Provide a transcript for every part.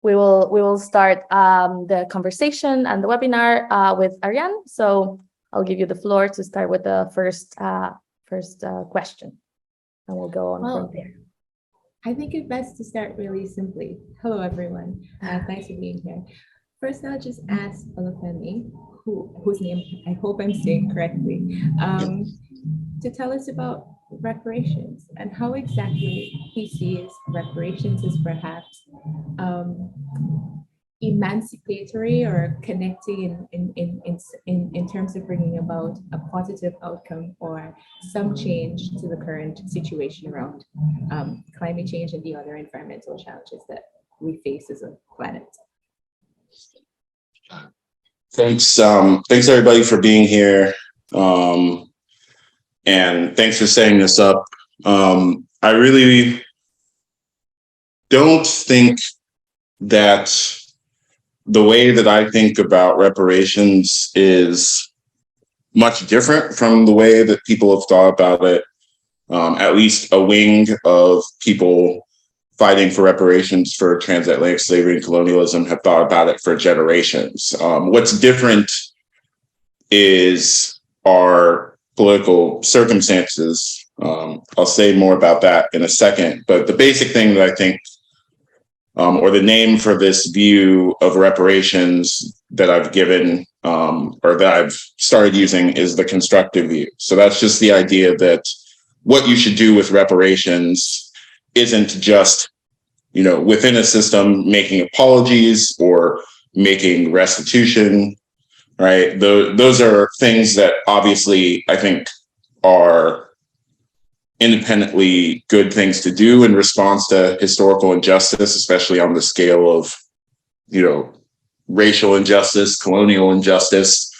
we will start the conversation and the webinar with Ariane. So I'll give you the floor to start with the first question, and we'll go on from there. I think it's best to start really simply. Hello, everyone. Thanks for being here. First, I'll just ask Olufemi, whose name I hope I'm saying correctly, to tell us about reparations and how exactly he sees reparations as perhaps emancipatory or connecting in terms of bringing about a positive outcome or some change to the current situation around climate change and the other environmental challenges that we face as a planet. Thanks everybody for being here. And thanks for setting this up. I really don't think that the way that I think about reparations is much different from the way that people have thought about it. At least a wing of people fighting for reparations for transatlantic slavery and colonialism have thought about it for generations. What's different is our political circumstances. I'll say more about that in a second, but the basic thing that I think, or the name for this view of reparations that I've given, or that I've started using, is the constructive view. So that's just the idea that what you should do with reparations isn't just, within a system making apologies or making restitution, right? Those are things that obviously I think are independently good things to do in response to historical injustice, especially on the scale of, racial injustice, colonial injustice.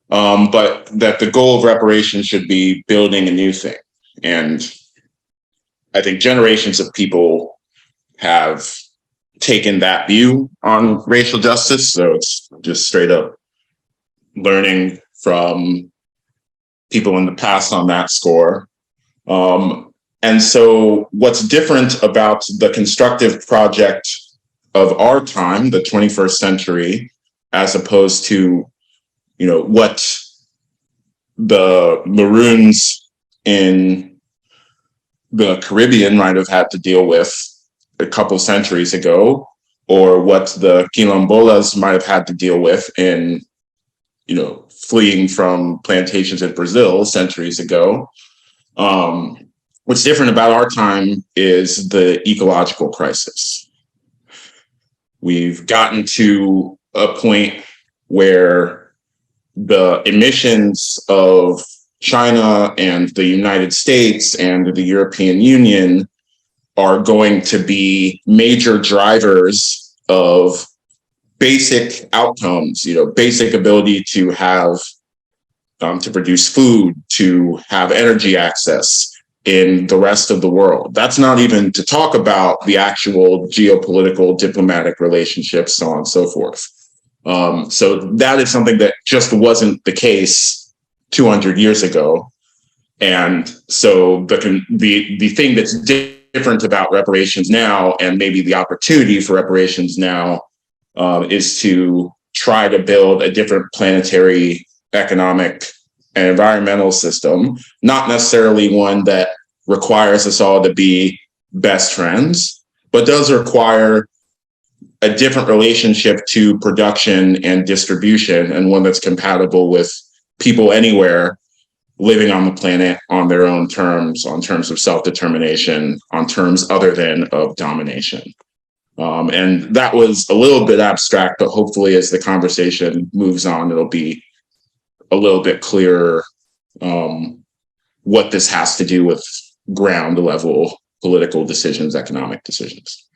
But that the goal of reparations should be building a new thing. And I think generations of people have taken that view on racial justice. So it's just straight up learning from people in the past on that score. And so what's different about the constructive project of our time, the 21st century, as opposed to, what the Maroons in the Caribbean might have had to deal with a couple centuries ago, or what the Quilombolas might have had to deal with in, fleeing from plantations in Brazil centuries ago. What's different about our time is the ecological crisis. We've gotten to a point where the emissions of China and the United States and the European Union are going to be major drivers of basic outcomes, basic ability to have, to produce food, to have energy access in the rest of the world. That's not even to talk about the actual geopolitical, diplomatic relationships, so on and so forth. So that is something that just wasn't the case 200 years ago. And so the thing that's different about reparations now, and maybe the opportunity for reparations now, is to try to build a different planetary economic and environmental system, not necessarily one that requires us all to be best friends, but does require a different relationship to production and distribution, and one that's compatible with people anywhere living on the planet on their own terms, on terms of self-determination, on terms other than of domination. And that was a little bit abstract, but hopefully as the conversation moves on, it'll be a little bit clearer what this has to do with ground level political decisions, economic decisions.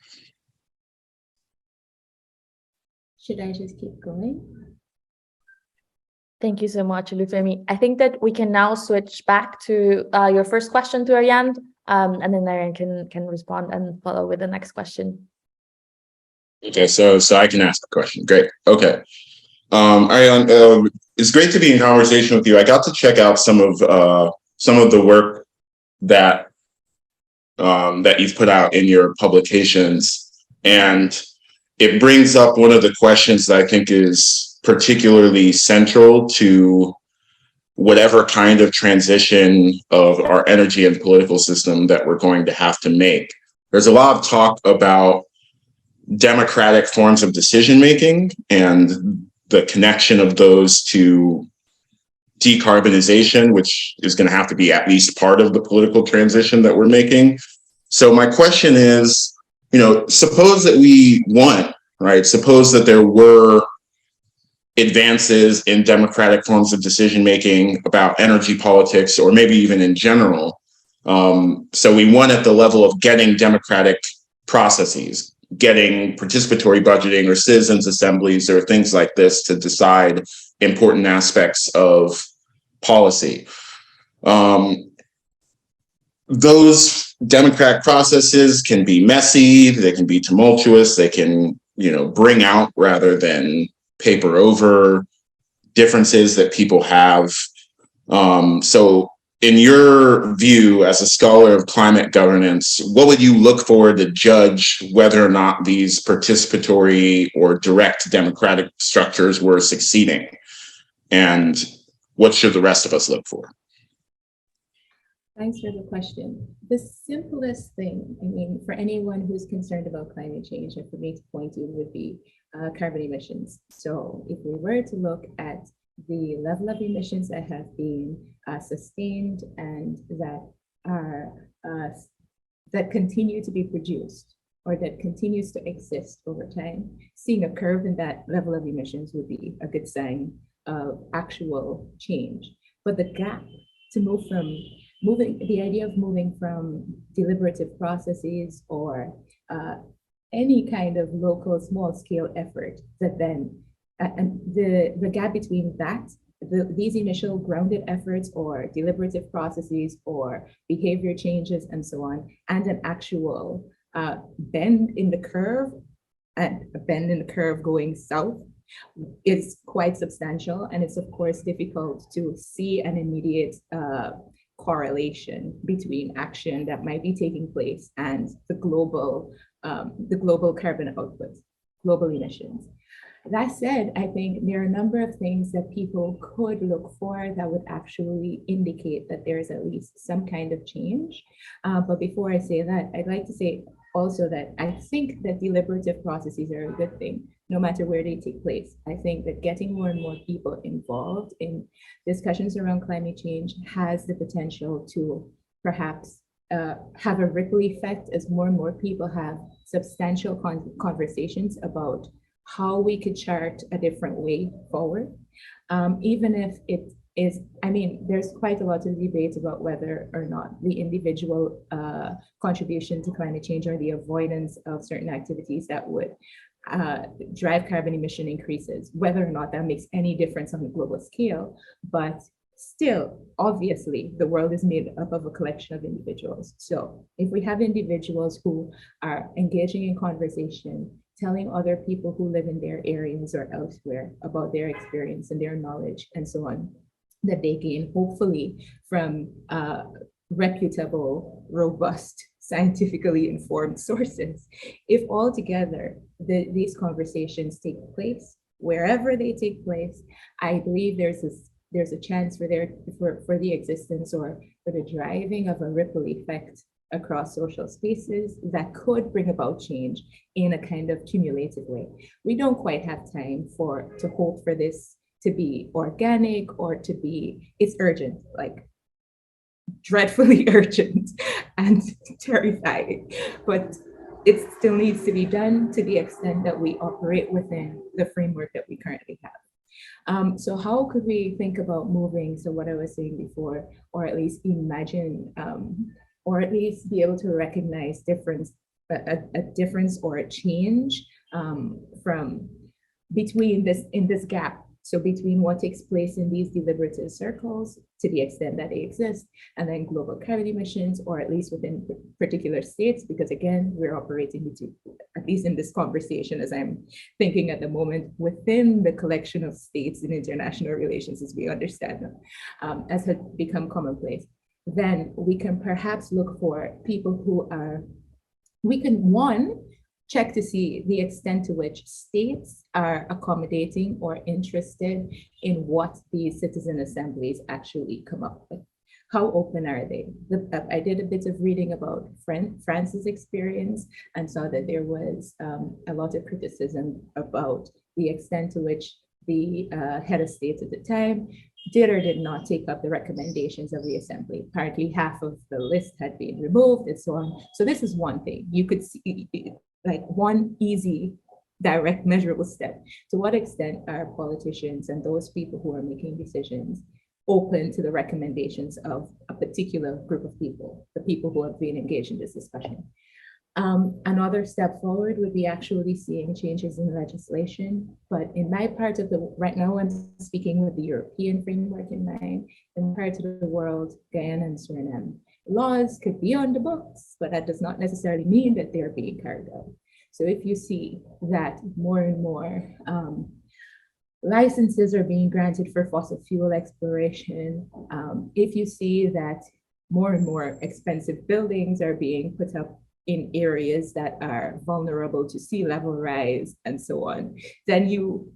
Should I just keep going? Thank you so much, Olufemi. I think that we can now switch back to your first question to Ariane, and then Ariane can respond and follow with the next question. Okay, so I can ask the question. Great. Okay. Ariane, it's great to be in conversation with you. I got to check out some of the work that you've put out in your publications, and it brings up one of the questions that I think is particularly central to whatever kind of transition of our energy and political system that we're going to have to make. There's a lot of talk about democratic forms of decision making and the connection of those to decarbonization, which is going to have to be at least part of the political transition that we're making. So my question is, suppose that we won, right? Suppose that there were advances in democratic forms of decision making about energy politics, or maybe even in general. So we won at the level of getting democratic processes, getting participatory budgeting or citizens' assemblies or things like this to decide important aspects of policy. Those democratic processes can be messy, they can be tumultuous, they can, bring out rather than paper over differences that people have. So in your view, as a scholar of climate governance, what would you look for to judge whether or not these participatory or direct democratic structures were succeeding? And what should the rest of us look for? Thanks for the question. The simplest thing, for anyone who's concerned about climate change, and for me to point to, would be carbon emissions. So if we were to look at the level of emissions that have been sustained and that are that continue to be produced or that continues to exist over time, seeing a curve in that level of emissions would be a good sign of actual change. But the gap to the idea of moving from deliberative processes or any kind of local small scale effort that then, and the gap between that, these initial grounded efforts or deliberative processes or behavior changes and so on, and an actual bend in the curve, and a bend in the curve going south, is quite substantial. And it's of course difficult to see an immediate correlation between action that might be taking place and the global carbon output, global emissions. That said, I think there are a number of things that people could look for that would actually indicate that there is at least some kind of change. But before I say that, I'd like to say also that I think that deliberative processes are a good thing, no matter where they take place. I think that getting more and more people involved in discussions around climate change has the potential to perhaps have a ripple effect as more and more people have substantial conversations about how we could chart a different way forward. Even if it is, there's quite a lot of debate about whether or not the individual contribution to climate change or the avoidance of certain activities that would drive carbon emission increases, whether or not that makes any difference on the global scale. But still, obviously, the world is made up of a collection of individuals. So if we have individuals who are engaging in conversation, telling other people who live in their areas or elsewhere about their experience and their knowledge and so on, that they gain hopefully from reputable, robust, scientifically informed sources. If altogether these conversations take place, wherever they take place, I believe there's a chance for the existence or for the driving of a ripple effect across social spaces that could bring about change in a kind of cumulative way. We don't quite have time to hope for this to be organic or to be, it's urgent, like dreadfully urgent and terrifying, but it still needs to be done to the extent that we operate within the framework that we currently have. So how could we think about moving, so what I was saying before, or at least imagine, or at least be able to recognize a difference or a change from between this gap. So between what takes place in these deliberative circles, to the extent that they exist, and then global carbon emissions, or at least within particular states, because again, we're operating between, at least in this conversation, as I'm thinking at the moment, within the collection of states in international relations as we understand them, as has become commonplace. Then we can perhaps look for people who are, we can, one, check to see the extent to which states are accommodating or interested in what these citizen assemblies actually come up with. How open are they? I did a bit of reading about France's experience and saw that there was a lot of criticism about the extent to which the head of state at the time did or did not take up the recommendations of the assembly. Apparently half of the list had been removed and so on. So this is one thing. You could see like one easy, direct, measurable step. To what extent are politicians and those people who are making decisions open to the recommendations of a particular group of people, the people who have been engaged in this discussion? Another step forward would be actually seeing changes in legislation. But in my part of the, right now I'm speaking with the European framework in mind, in part of the world, Guyana and Suriname, laws could be on the books, but that does not necessarily mean that they're being carried out. So if you see that more and more licenses are being granted for fossil fuel exploration, if you see that more and more expensive buildings are being put up in areas that are vulnerable to sea level rise and so on, then you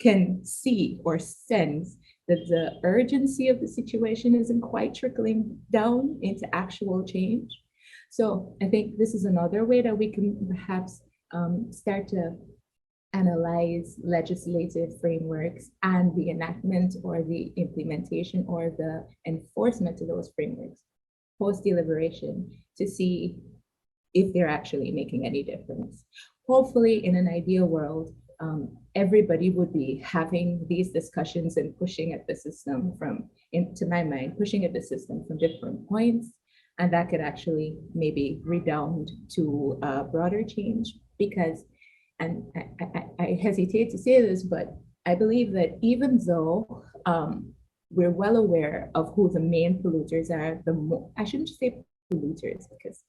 can see or sense that the urgency of the situation isn't quite trickling down into actual change. So I think this is another way that we can perhaps start to analyze legislative frameworks and the enactment or the implementation or the enforcement of those frameworks post-deliberation to see if they're actually making any difference. Hopefully, in an ideal world, everybody would be having these discussions and pushing at the system from, to my mind, pushing at the system from different points, and that could actually maybe redound to broader change. Because, and I hesitate to say this, but I believe that even though we're well aware of who the main polluters are, I shouldn't say polluters because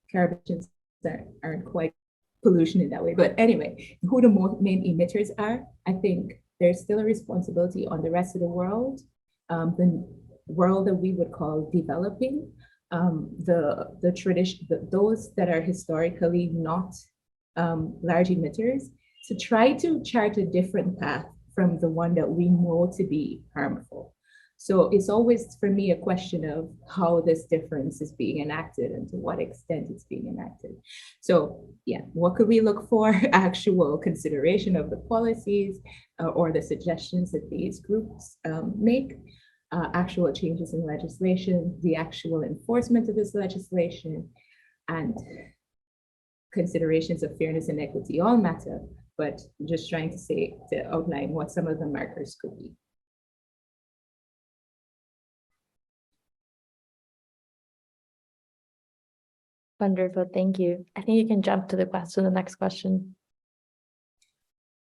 carbon aren't quite pollution in that way. But anyway, who the main emitters are, I think there's still a responsibility on the rest of the world world that we would call developing, the tradition, those that are historically not large emitters, to try to chart a different path from the one that we know to be harmful. So it's always, for me, a question of how this difference is being enacted and to what extent it's being enacted. So yeah, what could we look for? Actual consideration of the policies or the suggestions that these groups make, actual changes in legislation, the actual enforcement of this legislation, and considerations of fairness and equity all matter, but just trying to outline what some of the markers could be. Wonderful, thank you. I think you can jump to the next question.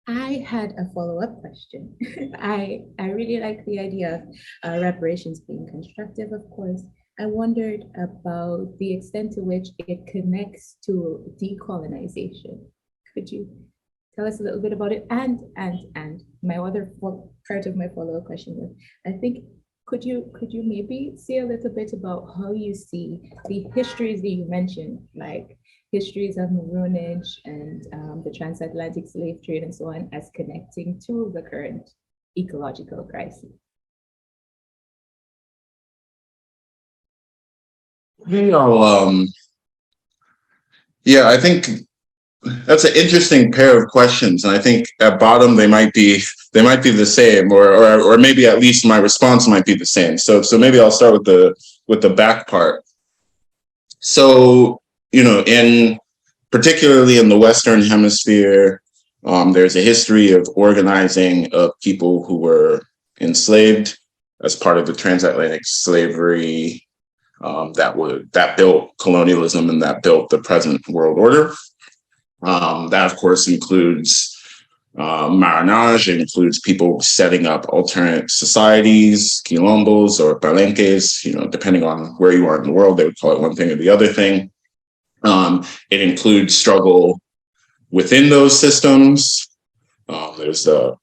I had a follow-up question. I really like the idea of reparations being constructive, of course. I wondered about the extent to which it connects to decolonization. Could you tell us a little bit about it? And my other part of my follow-up question was, I think, could you maybe say a little bit about how you see the histories that you mentioned, like histories of maroonage and the transatlantic slave trade and so on, as connecting to the current ecological crisis? Yeah, I think that's an interesting pair of questions, and I think at bottom they might be the same, or maybe at least my response might be the same. So maybe I'll start with the back part. So particularly in the Western Hemisphere, there's a history of organizing of people who were enslaved as part of the transatlantic slavery that built colonialism and that built the present world order. That, of course, includes marronage. It includes people setting up alternate societies, quilombos or palenques, depending on where you are in the world, they would call it one thing or the other thing. It includes struggle within those systems. There's the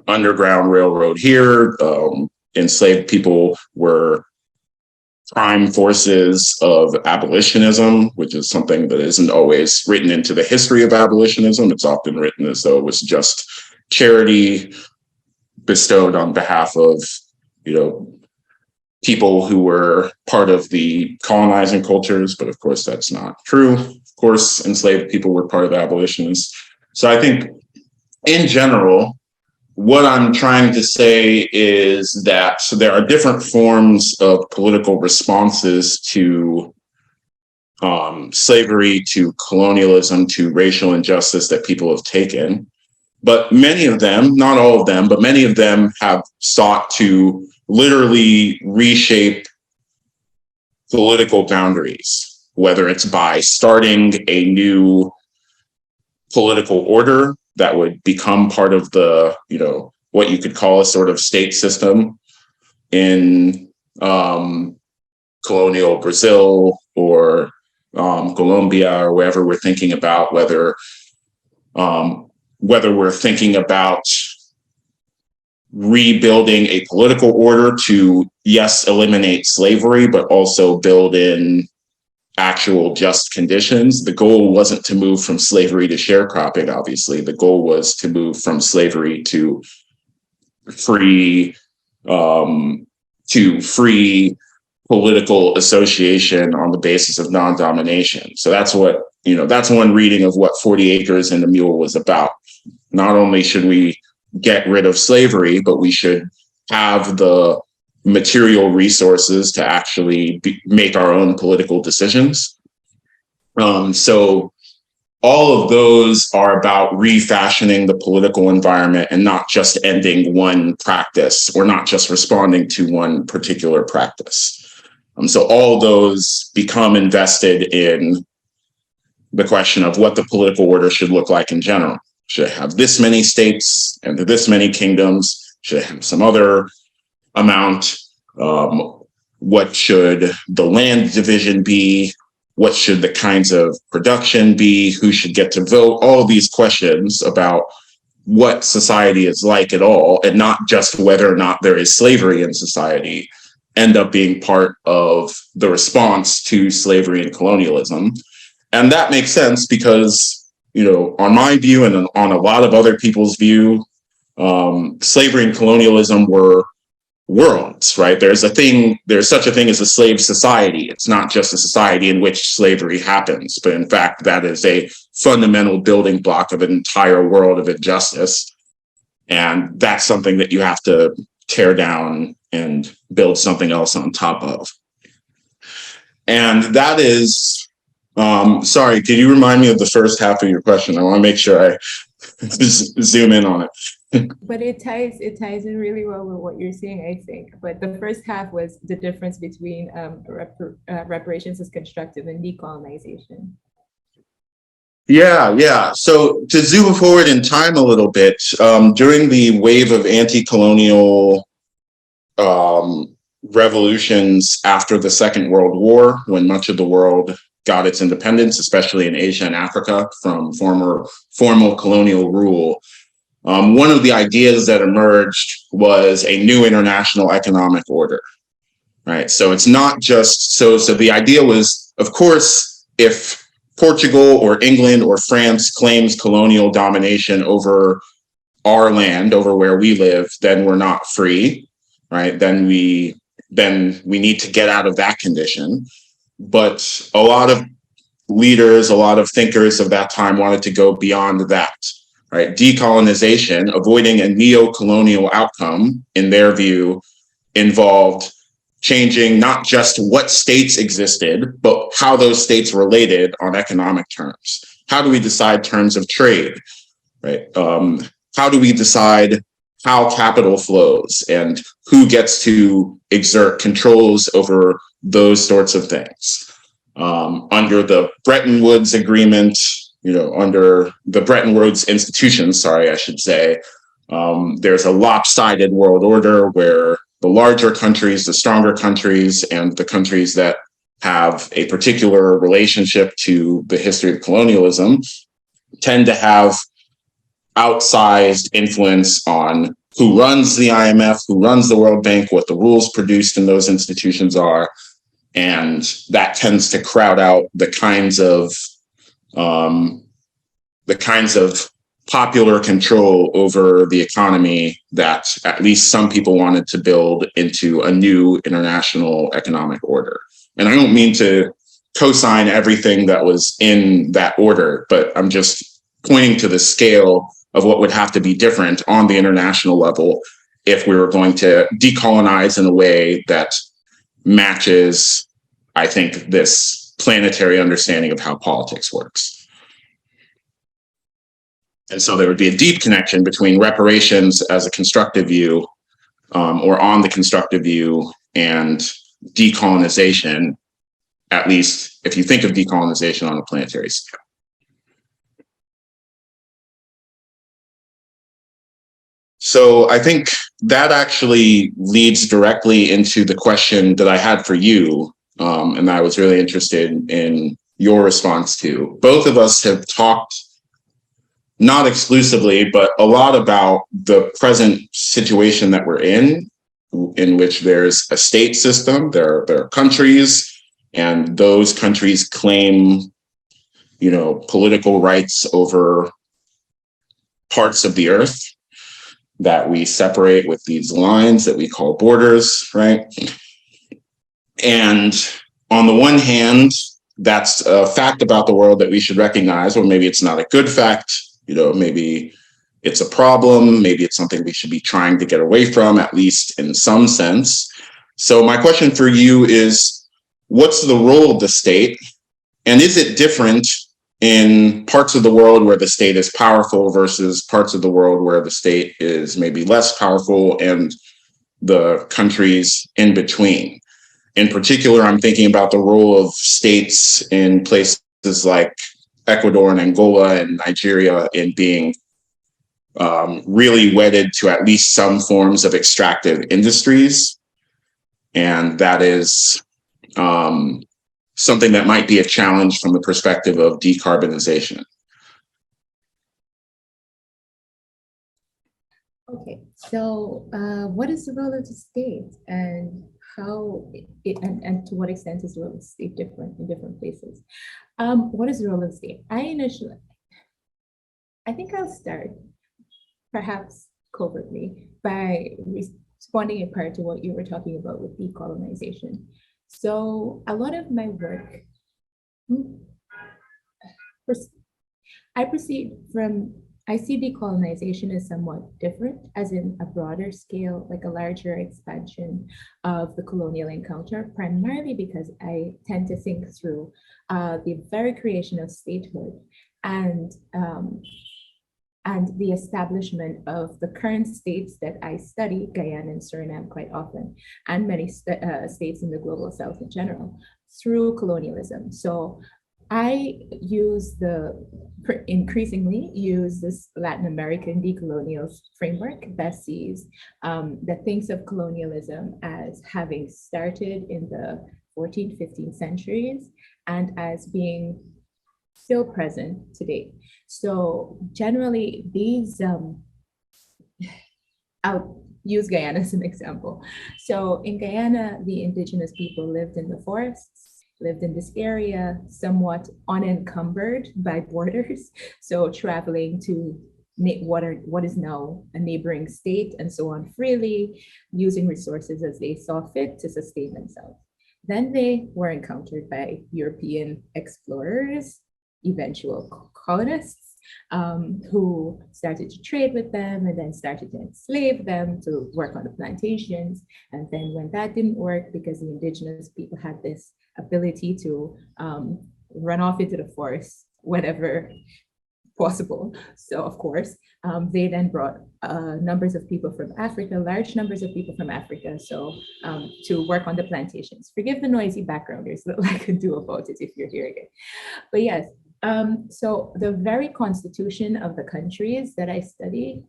Underground Railroad here. Enslaved people were prime forces of abolitionism, which is something that isn't always written into the history of abolitionism. It's often written as though it was just charity bestowed on behalf of, people who were part of the colonizing cultures, but of course that's not true. Of course, enslaved people were part of the abolitionists. So I think in general, what I'm trying to say is that there are different forms of political responses to slavery, to colonialism, to racial injustice that people have taken. But many of them, not all of them, but many of them have sought to literally reshape political boundaries, whether it's by starting a new political order that would become part of the, what you could call a sort of state system in colonial Brazil or Colombia, or wherever we're thinking about, whether we're thinking about rebuilding a political order to, yes, eliminate slavery, but also build in actual just conditions. The goal wasn't to move from slavery to sharecropping, obviously. The goal was to move from slavery to free political association on the basis of non-domination. So that's what, that's one reading of what 40 Acres and a Mule was about. Not only should we get rid of slavery, but we should have the material resources to actually make our own political decisions. So all of those are about refashioning the political environment and not just ending one practice or not just responding to one particular practice. So all those become invested in the question of what the political order should look like in general. Should it have this many states and this many kingdoms? Should it have some other amount? What should the land division be? What should the kinds of production be? Who should get to vote? All of these questions about what society is like at all, and not just whether or not there is slavery in society, end up being part of the response to slavery and colonialism. And that makes sense because, on my view and on a lot of other people's view, slavery and colonialism were worlds, right? There's such a thing as a slave society. It's not just a society in which slavery happens, but in fact, that is a fundamental building block of an entire world of injustice. And that's something that you have to tear down and build something else on top of. And that is, sorry, can you remind me of the first half of your question? I want to make sure I zoom in on it. But it ties in really well with what you're saying, I think. But the first half was the difference between reparations as constructive and decolonization. Yeah. So to zoom forward in time a little bit, during the wave of anti-colonial revolutions after the Second World War, when much of the world got its independence, especially in Asia and Africa, from formal colonial rule, one of the ideas that emerged was a new international economic order, right? So it's not just, so the idea was, of course, if Portugal or England or France claims colonial domination over our land, over where we live, then we're not free, right? Then we need to get out of that condition. But a lot of leaders, a lot of thinkers of that time wanted to go beyond that. Right, decolonization, avoiding a neo-colonial outcome, in their view, involved changing not just what states existed, but how those states related on economic terms. How do we decide terms of trade? Right? How do we decide how capital flows and who gets to exert controls over those sorts of things? Under the Bretton Woods Agreement, under the Bretton Woods institutions, I should say, there's a lopsided world order where the larger countries, the stronger countries, and the countries that have a particular relationship to the history of colonialism tend to have outsized influence on who runs the IMF, who runs the World Bank, what the rules produced in those institutions are. And that tends to crowd out the kinds of popular control over the economy that at least some people wanted to build into a new international economic order. And I don't mean to co-sign everything that was in that order, but I'm just pointing to the scale of what would have to be different on the international level if we were going to decolonize in a way that matches, I think, this planetary understanding of how politics works. And so there would be a deep connection between reparations as a constructive view, or on the constructive view, and decolonization, at least if you think of decolonization on a planetary scale. So I think that actually leads directly into the question that I had for you, and I was really interested in your response to. Both of us have talked, not exclusively, but a lot about the present situation that we're in which there's a state system, there are countries, and those countries claim, political rights over parts of the earth that we separate with these lines that we call borders, right? And on the one hand, that's a fact about the world that we should recognize, or maybe it's not a good fact. Maybe it's a problem, maybe it's something we should be trying to get away from, at least in some sense. So my question for you is, what's the role of the state? And is it different in parts of the world where the state is powerful versus parts of the world where the state is maybe less powerful, and the countries in between? In particular, I'm thinking about the role of states in places like Ecuador and Angola and Nigeria in being really wedded to at least some forms of extractive industries. And that is something that might be a challenge from the perspective of decarbonization. Okay, so what is the role of the state, and how and to what extent is the role of the state different in different places? What is the role of the state? I think I'll start, perhaps covertly, by responding in part to what you were talking about with decolonization. So a lot of my work, I see decolonization as somewhat different, as in a broader scale, like a larger expansion of the colonial encounter, primarily because I tend to think through the very creation of statehood and the establishment of the current states that I study, Guyana and Suriname quite often, and many states in the global south in general, through colonialism. So I increasingly use this Latin American decolonial framework, BESIS, that thinks of colonialism as having started in the 14th, 15th centuries and as being still present today. So generally these, I'll use Guyana as an example. So in Guyana, the indigenous people lived in the forests, lived in this area, somewhat unencumbered by borders. So traveling to what is now a neighboring state and so on freely, using resources as they saw fit to sustain themselves. Then they were encountered by European explorers, eventual colonists, who started to trade with them and then started to enslave them to work on the plantations. And then when that didn't work, because the indigenous people had this ability to run off into the forest whenever possible. So of course, they then brought numbers of people from Africa, large numbers of people from Africa, so to work on the plantations. Forgive the noisy background, there's little I can do about it if you're hearing it. But yes, so the very constitution of the countries that I study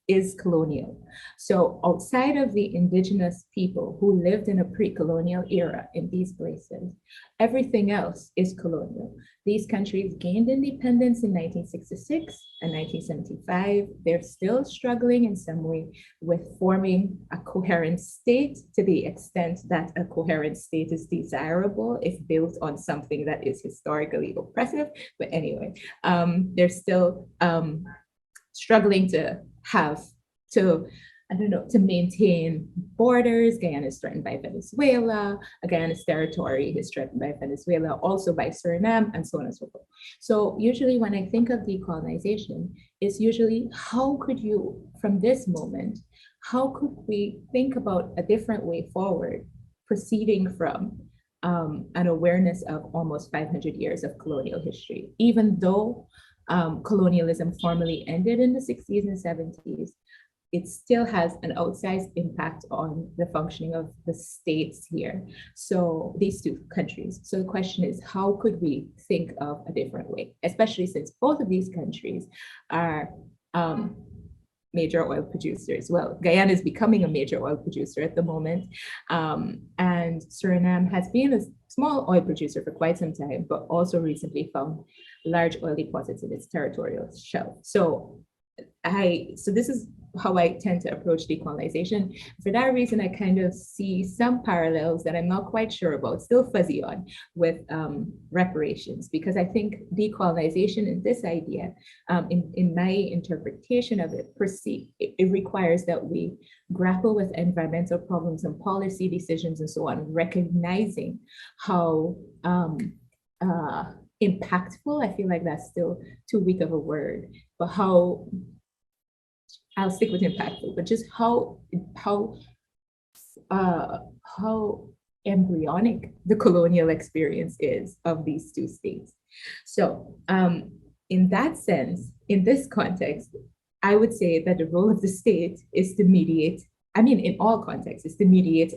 is colonial. So outside of the indigenous people who lived in a pre-colonial era in these places, everything else is colonial. These countries gained independence in 1966 and 1975. They're still struggling in some way with forming a coherent state, to the extent that a coherent state is desirable if built on something that is historically oppressive. But anyway, they're still struggling to to maintain borders. Guyana is threatened by Venezuela. Guyana's territory is threatened by Venezuela, also by Suriname, and so on and so forth. So usually when I think of decolonization, it's usually how could you, from this moment, how could we think about a different way forward, proceeding from an awareness of almost 500 years of colonial history, even though colonialism formally ended in the 60s and 70s, it still has an outsized impact on the functioning of the states here. So these two countries. So the question is, how could we think of a different way, especially since both of these countries are major oil producers. Well, Guyana is becoming a major oil producer at the moment. And Suriname has been a small oil producer for quite some time, but also recently found large oil deposits in its territorial shelf. So this is how I tend to approach decolonization. For that reason, I kind of see some parallels that I'm not quite sure about, still fuzzy on, with reparations, because I think decolonization in this idea, in my interpretation of it, it requires that we grapple with environmental problems and policy decisions and so on, recognizing how impactful, I feel like that's still too weak of a word, but how, I'll stick with impactful, but just how embryonic the colonial experience is of these two states. So in that sense, in this context, I would say that the role of the state is to mediate, I mean, in all contexts, is to mediate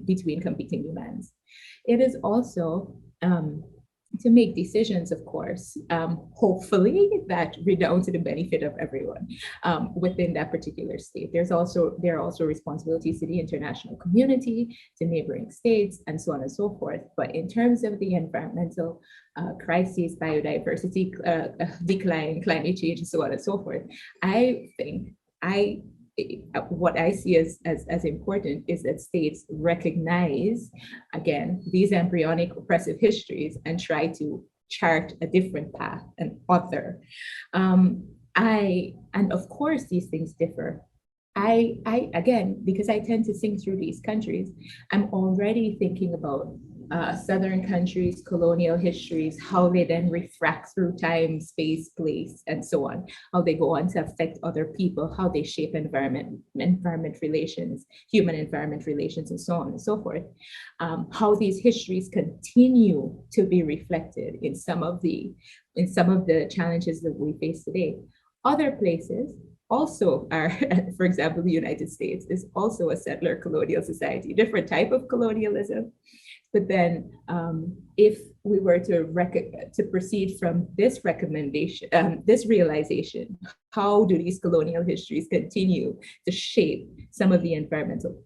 between competing demands. It is also to make decisions, of course, hopefully that redound to the benefit of everyone within that particular state. There are also responsibilities to the international community, to neighboring states, and so on and so forth. But in terms of the environmental crises, biodiversity decline, climate change, and so on and so forth, I think what I see as important is that states recognize, again, these embryonic oppressive histories and try to chart a different path, an other. And of course, these things differ. Again, because I tend to think through these countries, I'm already thinking about Southern countries, colonial histories, how they then refract through time, space, place, and so on, how they go on to affect other people, how they shape environment relations, human environment relations, and so on and so forth. How these histories continue to be reflected in some of the challenges that we face today. Other places also are, for example, the United States is also a settler colonial society, different type of colonialism. But then if we were to proceed from this recommendation, this realization, how do these colonial histories continue to shape some of the environmental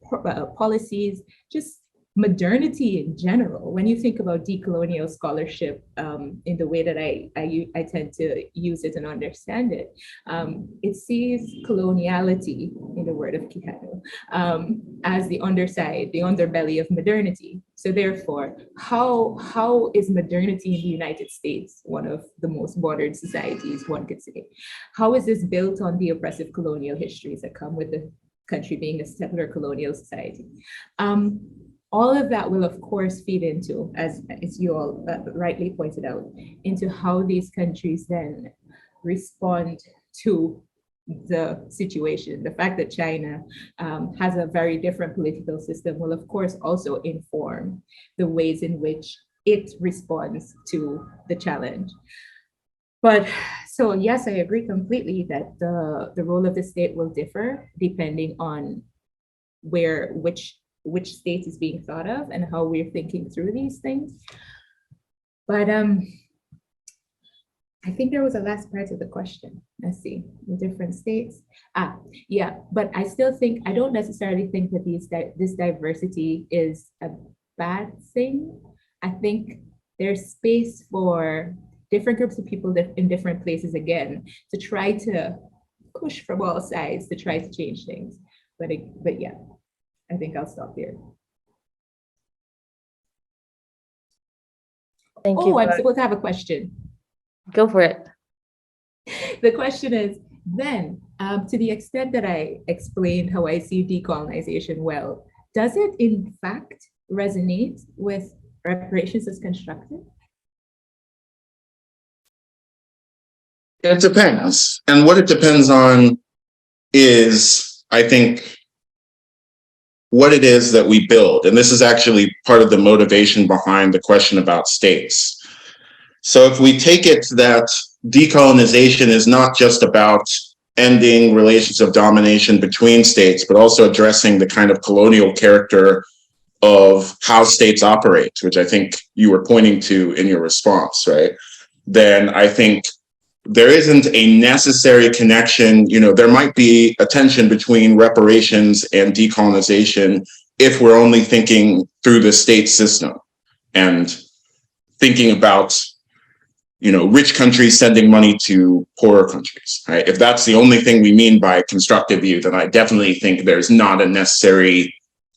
policies, just modernity in general? When you think about decolonial scholarship in the way that I tend to use it and understand it, it sees coloniality, in the word of Quijano, as the underside, the underbelly of modernity. So therefore, how is modernity in the United States one of the most modern societies, one could say? How is this built on the oppressive colonial histories that come with the country being a settler colonial society? All of that will, of course, feed into, as you all rightly pointed out, into how these countries then respond to the situation. The fact that China has a very different political system will, of course, also inform the ways in which it responds to the challenge. But so, yes, I agree completely that the role of the state will differ depending on which state is being thought of and how we're thinking through these things. But I think there was a last part of the question. Let's see, the different states. Yeah, but I still think, I don't necessarily think that this diversity is a bad thing. I think there's space for different groups of people in different places again to try to push from all sides to try to change things. But yeah, I think I'll stop there. Thank you. Oh, I'm supposed to have a question. Go for it. The question is, then, to the extent that I explained how I see decolonization well, does it in fact resonate with reparations as constructive? It depends. And what it depends on is, I think, what it is that we build. And this is actually part of the motivation behind the question about states. So if we take it that decolonization is not just about ending relations of domination between states, but also addressing the kind of colonial character of how states operate, which I think you were pointing to in your response, right? Then I think there isn't a necessary connection. You know, there might be a tension between reparations and decolonization if we're only thinking through the state system and thinking about, you know, rich countries sending money to poorer countries, right? If that's the only thing we mean by constructive view, then I definitely think there's not a necessary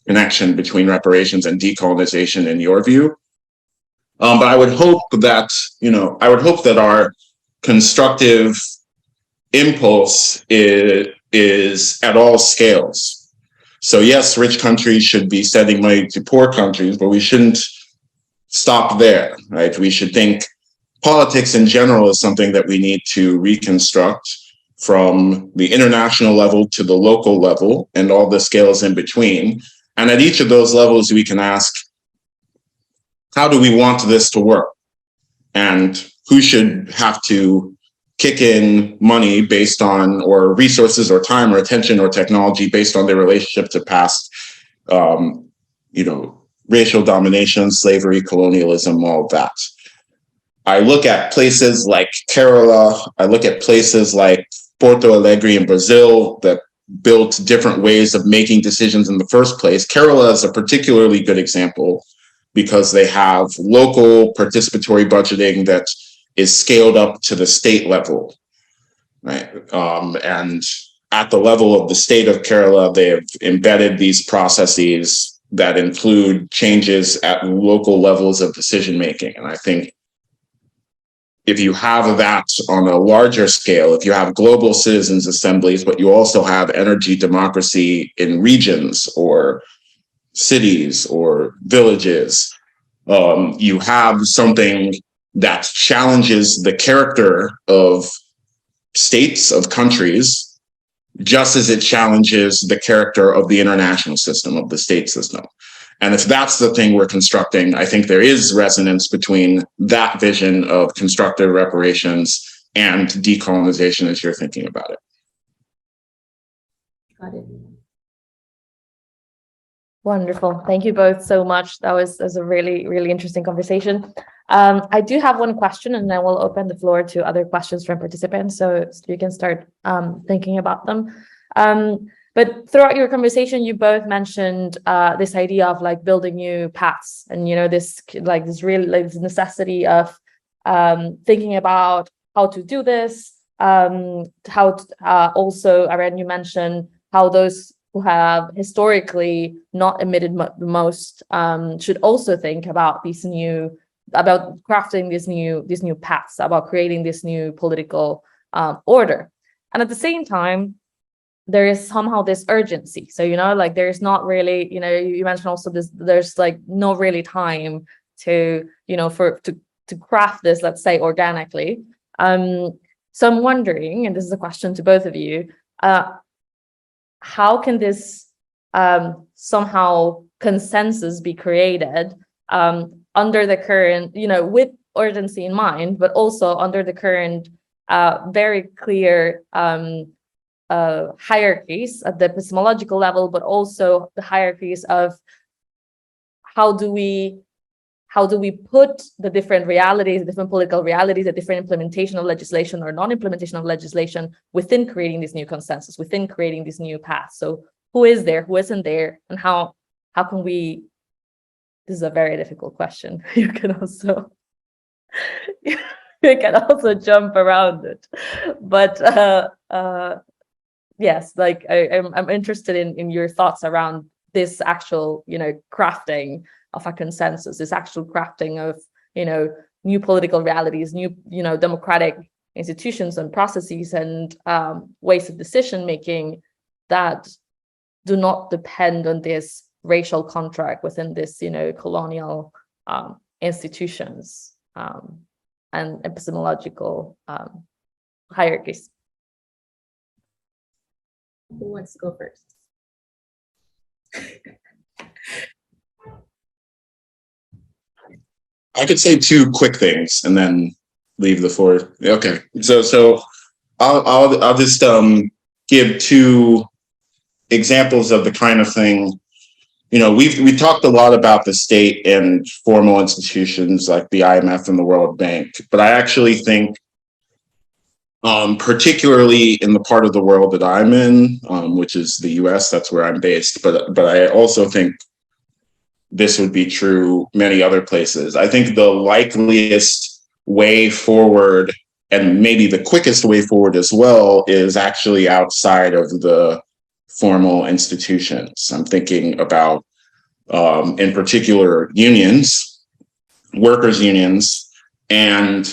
connection between reparations and decolonization in your view. But I would hope that, you know, our constructive impulse is at all scales. So yes, rich countries should be sending money to poor countries, but we shouldn't stop there, right? We should think politics in general is something that we need to reconstruct from the international level to the local level and all the scales in between. And at each of those levels, we can ask, how do we want this to work? And who should have to kick in money based on, or resources or time or attention or technology based on their relationship to past, you know, racial domination, slavery, colonialism, all of that. I look at places like Kerala, I look at places like Porto Alegre in Brazil that built different ways of making decisions in the first place. Kerala is a particularly good example because they have local participatory budgeting that is scaled up to the state level, right? And at the level of the state of Kerala, they have embedded these processes that include changes at local levels of decision making. And I think if you have that on a larger scale, if you have global citizens assemblies, but you also have energy democracy in regions or cities or villages, you have something that challenges the character of states, of countries, just as it challenges the character of the international system, of the state system. And if that's the thing we're constructing, I think there is resonance between that vision of constructive reparations and decolonization as you're thinking about it. Got it. Wonderful. Thank you both so much. That was a really, really interesting conversation. I do have one question, and then we'll open the floor to other questions from participants, so you can start thinking about them. But throughout your conversation, you both mentioned this idea of like building new paths, and you know this necessity of thinking about how to do this. Also, Aren, you mentioned how those who have historically not emitted the most should also think about about crafting these new paths, about creating this new political order. And at the same time, there is somehow this urgency. So, you know, like there's not really, you know, you mentioned also this, there's like no really time to, you know, to craft this, let's say, organically. So I'm wondering, and this is a question to both of you, how can this somehow consensus be created under the current, you know, with urgency in mind, but also under the current very clear hierarchies at the epistemological level, but also the hierarchies of how do we how do we put the different realities, the different political realities, the different implementation of legislation or non-implementation of legislation within creating this new consensus, within creating this new path? So who is there, who isn't there, and how can we, this is a very difficult question. You can also jump around it. But yes, like I'm interested in your thoughts around this actual, crafting of a consensus, this actual crafting of, new political realities, new, democratic institutions and processes and ways of decision making that do not depend on this racial contract within this, colonial institutions and epistemological hierarchies. Who wants to go first? I could say two quick things and then leave the floor. Okay, so I'll just give two examples of the kind of thing. We talked a lot about the state and formal institutions like the IMF and the World Bank, but I actually think, particularly in the part of the world that I'm in, which is the US, that's where I'm based, but I also think this would be true many other places. I think the likeliest way forward, and maybe the quickest way forward as well, is actually outside of the formal institutions. I'm thinking about, in particular, unions, workers' unions, and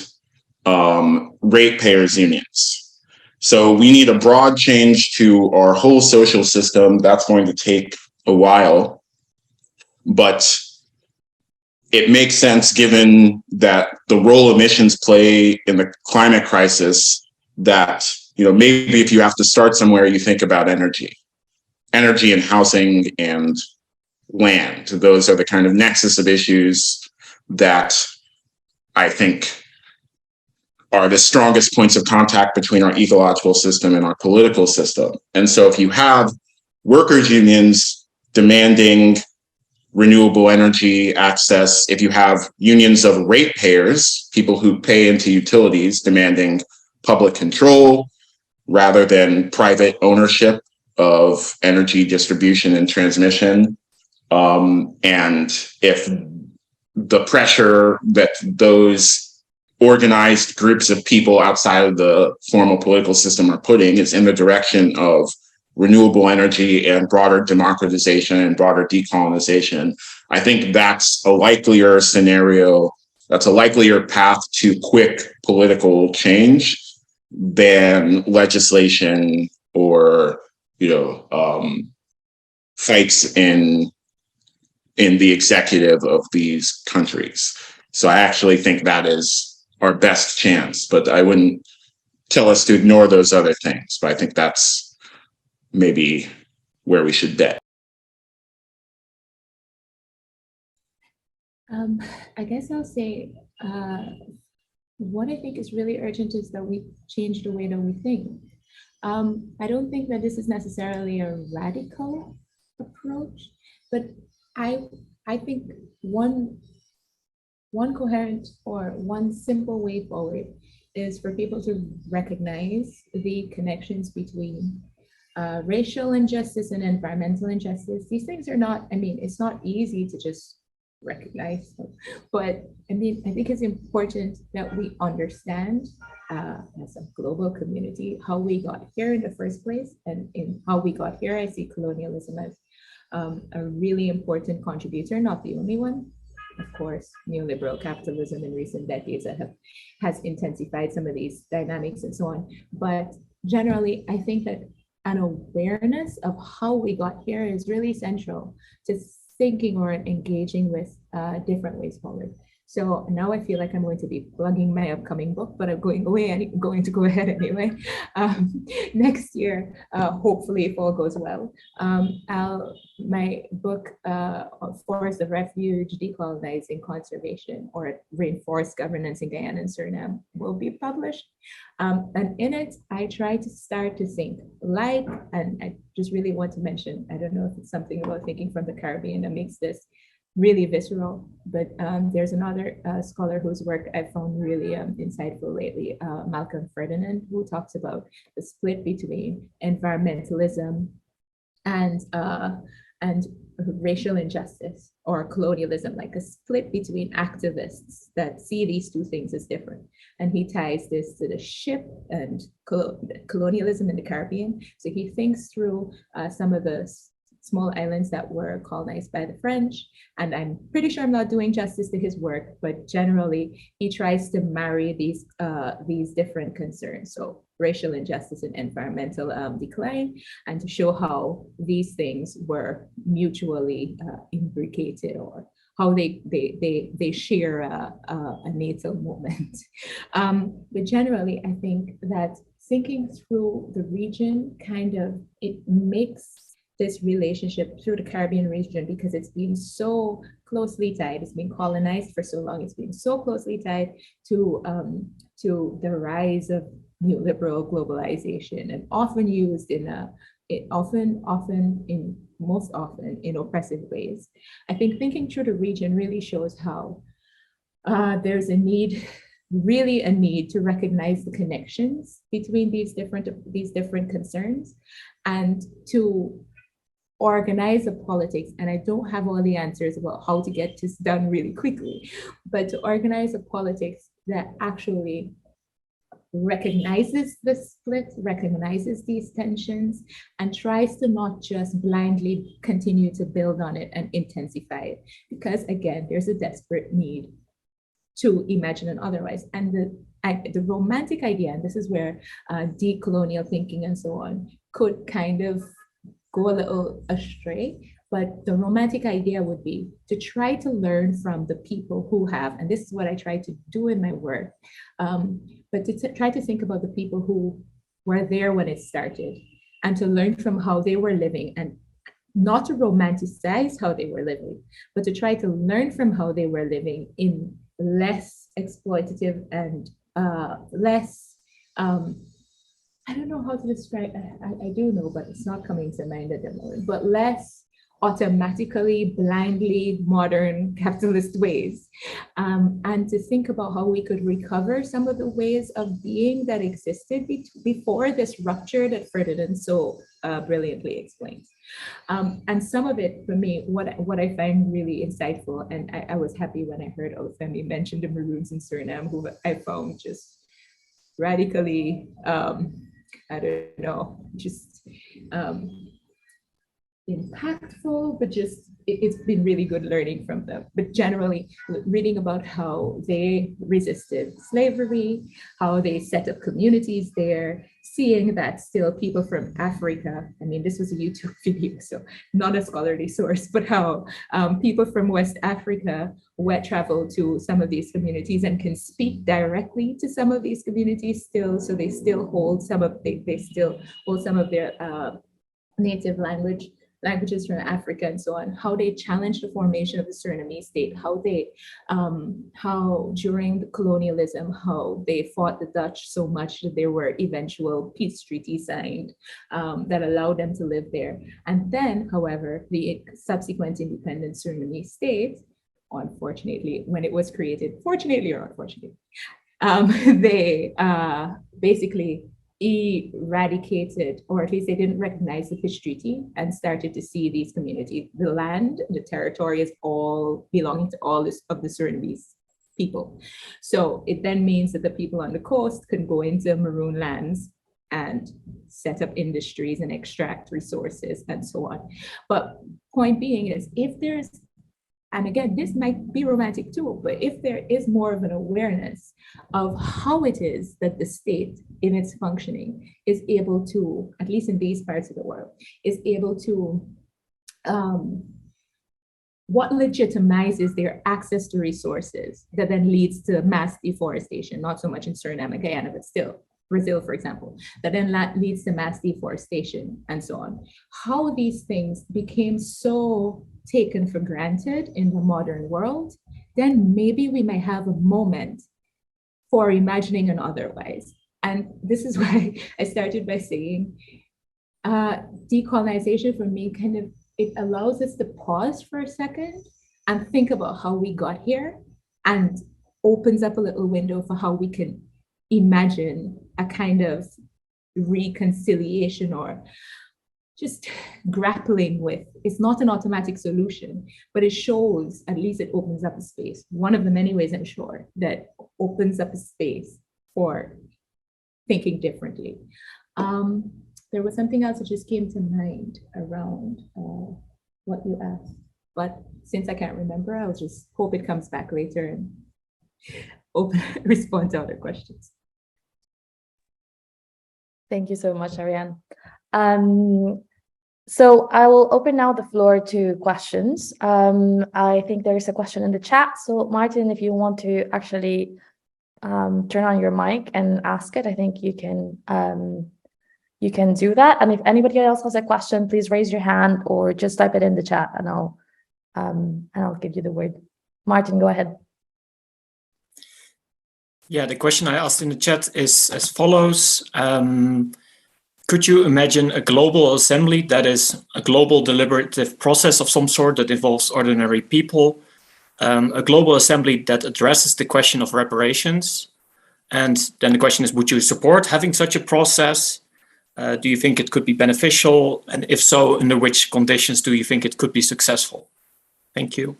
ratepayers' unions. So we need a broad change to our whole social system. That's going to take a while. But it makes sense given that the role emissions play in the climate crisis that, maybe if you have to start somewhere, you think about energy and housing and land. Those are the kind of nexus of issues that I think are the strongest points of contact between our ecological system and our political system. And so if you have workers' unions demanding renewable energy access, if you have unions of ratepayers, people who pay into utilities demanding public control rather than private ownership of energy distribution and transmission, and if the pressure that those organized groups of people outside of the formal political system are putting is in the direction of renewable energy and broader democratization and broader decolonization, I think that's a likelier scenario, that's a likelier path to quick political change than legislation or, fights in the executive of these countries. So I actually think that is our best chance, but I wouldn't tell us to ignore those other things, but I think that's maybe where we should bet. I guess I'll say what I think is really urgent is that we change the way that we think. I don't think that this is necessarily a radical approach, but I think one coherent or one simple way forward is for people to recognize the connections between racial injustice and environmental injustice. These things are not, it's not easy to just recognize them, but I think it's important that we understand as a global community how we got here in the first place. And in how we got here, I see colonialism as a really important contributor, not the only one. Of course, neoliberal capitalism in recent decades has intensified some of these dynamics and so on. But generally, I think that an awareness of how we got here is really central to thinking or engaging with different ways forward. So now I feel like I'm going to be plugging my upcoming book, but I'm going to go ahead anyway. Next year, hopefully if all goes well, my book, Forests of Refuge, Decolonizing Conservation or Rainforest Governance in Guyana and Suriname will be published. And in it, I try to start to think and I just really want to mention, I don't know if it's something about thinking from the Caribbean that makes this really visceral. But there's another scholar whose work I found really insightful lately, Malcolm Ferdinand, who talks about the split between environmentalism and racial injustice or colonialism, like a split between activists that see these two things as different. And he ties this to the ship and colonialism in the Caribbean. So he thinks through some of the small islands that were colonized by the French. And I'm pretty sure I'm not doing justice to his work, but generally he tries to marry these different concerns. So racial injustice and environmental decline, and to show how these things were mutually imbricated, or how they share a natal moment. But generally, I think that thinking through the region it makes this relationship through the Caribbean region, because it's been so closely tied, it's been colonized for so long, it's been so closely tied to the rise of neoliberal globalization, and often used most often in oppressive ways. I think thinking through the region really shows how there's really a need to recognize the connections between these different concerns, and to organize a politics. And I don't have all the answers about how to get this done really quickly, but to organize a politics that actually recognizes the split, recognizes these tensions, and tries to not just blindly continue to build on it and intensify it. Because again, there's a desperate need to imagine an otherwise. And the romantic idea, and this is where decolonial thinking and so on could kind of go a little astray, but the romantic idea would be to try to learn from the people who have, and this is what I try to do in my work, but to try to think about the people who were there when it started, and to learn from how they were living, and not to romanticize how they were living, but to try to learn from how they were living in less exploitative and less, I don't know how to describe, I do know, but it's not coming to mind at the moment, but less automatically, blindly modern capitalist ways. And to think about how we could recover some of the ways of being that existed before this rupture that Ferdinand so brilliantly explains. And some of it, for me, what I find really insightful, and I was happy when I heard Olufemi mention the Maroons in Suriname, who I found just radically, I don't know, just impactful, but just it's been really good learning from them. But generally, reading about how they resisted slavery, how they set up communities there, seeing that still people from Africa, I mean, this was a YouTube video, so not a scholarly source, but how people from West Africa travel to some of these communities and can speak directly to some of these communities still, so they still hold some of their native languages from Africa and so on, how they challenged the formation of the Surinamese state, how during the colonialism, how they fought the Dutch so much that there were eventual peace treaties signed that allowed them to live there. And then, however, the subsequent independent Surinamese state, unfortunately, when it was created, fortunately or unfortunately, they basically eradicated, or at least they didn't recognize the peace treaty, and started to see these communities, the land, the territory is all belonging to all of the Surinamese people. So it then means that the people on the coast can go into Maroon lands and set up industries and extract resources and so on. But point being is, if there's, and again, this might be romantic too, but if there is more of an awareness of how it is that the state in its functioning is able to, at least in these parts of the world, is able to, what legitimizes their access to resources that then leads to mass deforestation, not so much in Suriname and Guyana, but still, Brazil, for example, that then leads to mass deforestation and so on. How these things became so taken for granted in the modern world, then maybe we might have a moment for imagining an otherwise. And this is why I started by saying decolonization for me it allows us to pause for a second and think about how we got here, and opens up a little window for how we can imagine a kind of reconciliation or just grappling with. It's not an automatic solution, but it shows, at least it opens up a space. One of the many ways, I'm sure, that opens up a space for thinking differently. There was something else that just came to mind around what you asked, but since I can't remember, I'll just hope it comes back later and respond to other questions. Thank you so much, Ariane. So I will open now the floor to questions. I think there is a question in the chat. So Martin, if you want to actually turn on your mic and ask it, I think you can do that. And if anybody else has a question, please raise your hand or just type it in the chat, and I'll give you the word. Martin, go ahead. Yeah, the question I asked in the chat is as follows. Could you imagine a global assembly that is a global deliberative process of some sort that involves ordinary people, a global assembly that addresses the question of reparations? And then the question is, would you support having such a process? Do you think it could be beneficial? And if so, under which conditions do you think it could be successful? Thank you.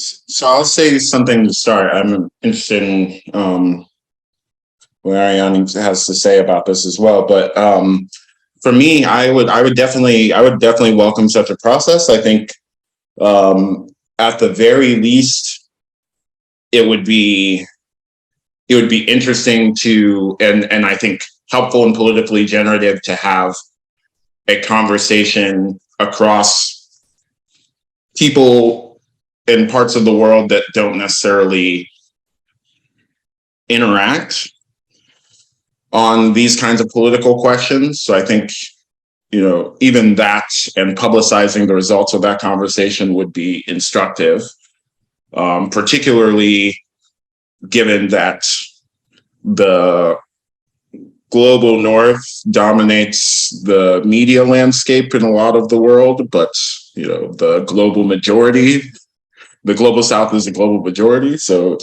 So I'll say something to start. I'm interested in what Ariane has to say about this as well. But for me, I would definitely welcome such a process. I think at the very least, it would be interesting to, and I think helpful and politically generative to have a conversation across people in parts of the world that don't necessarily interact on these kinds of political questions. So I think, even that and publicizing the results of that conversation would be instructive, particularly given that the global north dominates the media landscape in a lot of the world, but the global south is a global majority. So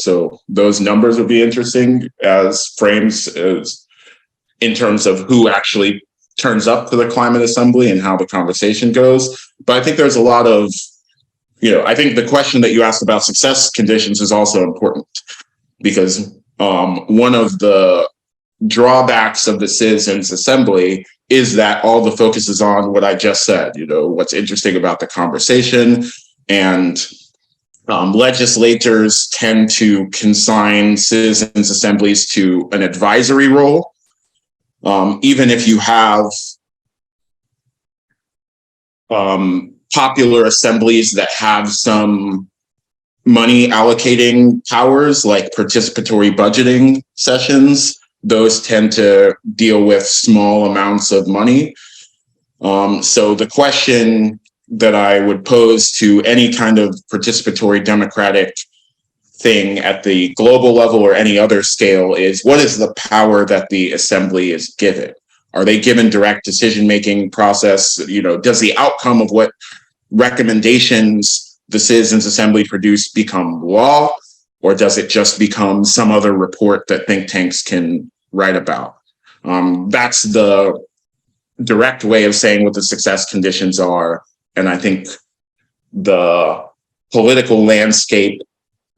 those numbers would be interesting as frames in terms of who actually turns up to the climate assembly and how the conversation goes. But I think there's a lot of, I think the question that you asked about success conditions is also important, because one of the drawbacks of the citizens assembly is that all the focus is on what I just said, what's interesting about the conversation, and legislators tend to consign citizens assemblies to an advisory role. Even if you have popular assemblies that have some money allocating powers, like participatory budgeting sessions, those tend to deal with small amounts of money. So the question that I would pose to any kind of participatory democratic thing at the global level or any other scale is, what is the power that the assembly is given? Are they given direct decision-making process? Does the outcome of what recommendations the Citizens Assembly produce become law, or does it just become some other report that think tanks can write about? That's the direct way of saying what the success conditions are. And I think the political landscape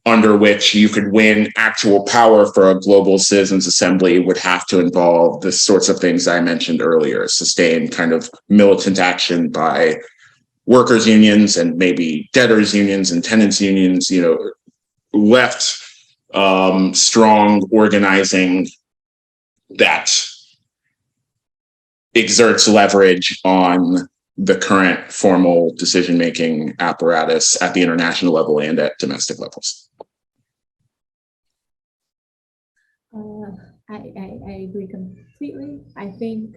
under which you could win actual power for a global citizens assembly would have to involve the sorts of things I mentioned earlier, sustained kind of militant action by workers' unions and maybe debtors' unions and tenants' unions, left strong organizing that exerts leverage on the current formal decision-making apparatus at the international level and at domestic levels. I agree completely. I think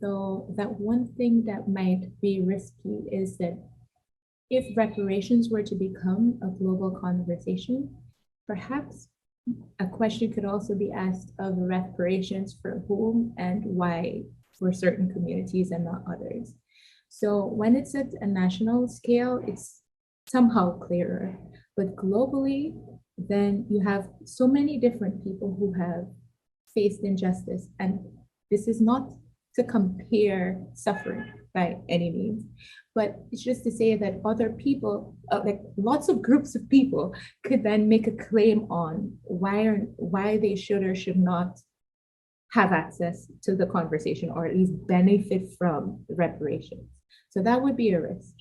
though that one thing that might be risky is that if reparations were to become a global conversation, perhaps a question could also be asked of reparations for whom and why for certain communities and not others. So when it's at a national scale, it's somehow clearer. But globally, then you have so many different people who have faced injustice. And this is not to compare suffering by any means, but it's just to say that other people, like lots of groups of people, could then make a claim on why they should or should not have access to the conversation, or at least benefit from reparations. So that would be a risk.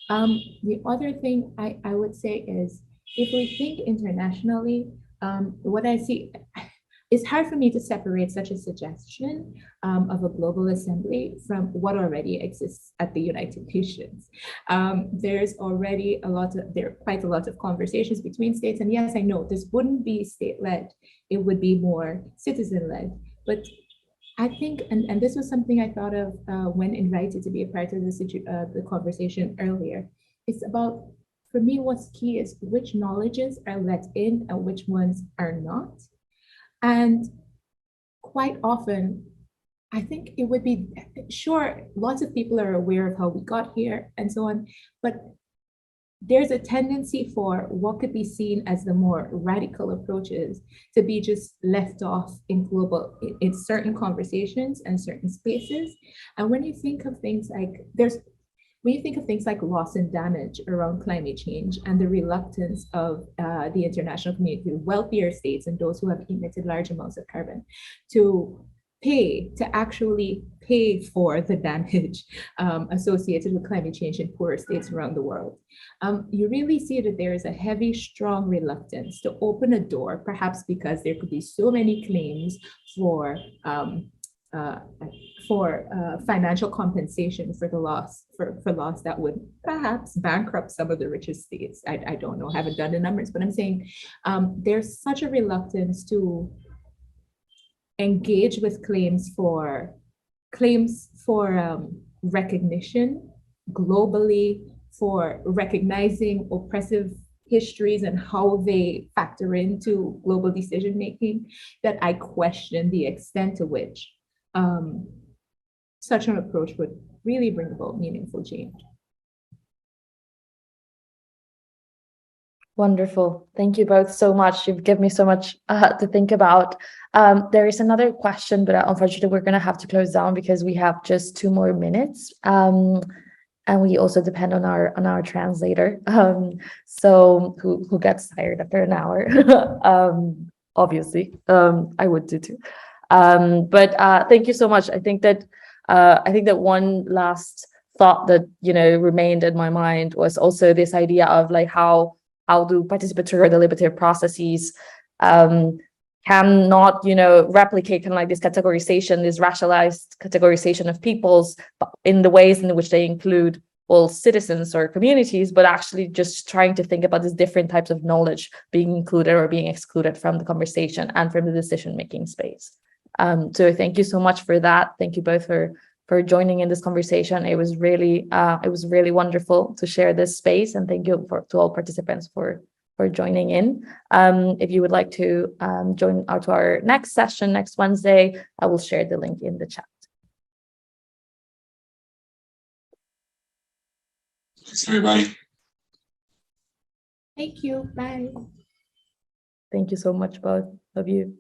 The other thing I would say is, if we think internationally, what I see, it's hard for me to separate such a suggestion of a global assembly from what already exists at the United Nations. There's already there are quite a lot of conversations between states, and yes, I know this wouldn't be state-led, it would be more citizen-led. But I think, and this was something I thought of when invited to be a part of the conversation earlier, it's about, for me, what's key is which knowledges are let in and which ones are not. And quite often, I think it would be, sure, lots of people are aware of how we got here and so on, but there's a tendency for what could be seen as the more radical approaches to be just left off in certain conversations and certain spaces. And when you think of things like, loss and damage around climate change and the reluctance of the international community, wealthier states and those who have emitted large amounts of carbon, to actually pay for the damage associated with climate change in poorer states around the world, you really see that there is a heavy, strong reluctance to open a door, perhaps because there could be so many claims for financial compensation for the loss, for loss that would perhaps bankrupt some of the richest states. I don't know, haven't done the numbers, but I'm saying there's such a reluctance to engage with claims for recognition globally, for recognizing oppressive histories and how they factor into global decision making, that I question the extent to which such an approach would really bring about meaningful change. Wonderful. Thank you both so much. You've given me so much to think about. There is another question, but unfortunately, we're going to have to close down because we have just 2 more minutes. And we also depend on our translator. So who gets tired after an hour? Obviously, I would do too. But thank you so much. I think that one last thought that remained in my mind was also this idea of like how do participatory or deliberative processes cannot replicate kind of like this categorization, this racialized categorization of peoples in the ways in which they include all citizens or communities, but actually just trying to think about these different types of knowledge being included or being excluded from the conversation and from the decision-making space. So thank you so much for that. Thank you both for joining in this conversation. It was really wonderful to share this space, and thank you to all participants for joining in. If you would like to join to our next session next Wednesday, I will share the link in the chat. Thanks, everybody. Thank you. Bye. Thank you so much, both of you.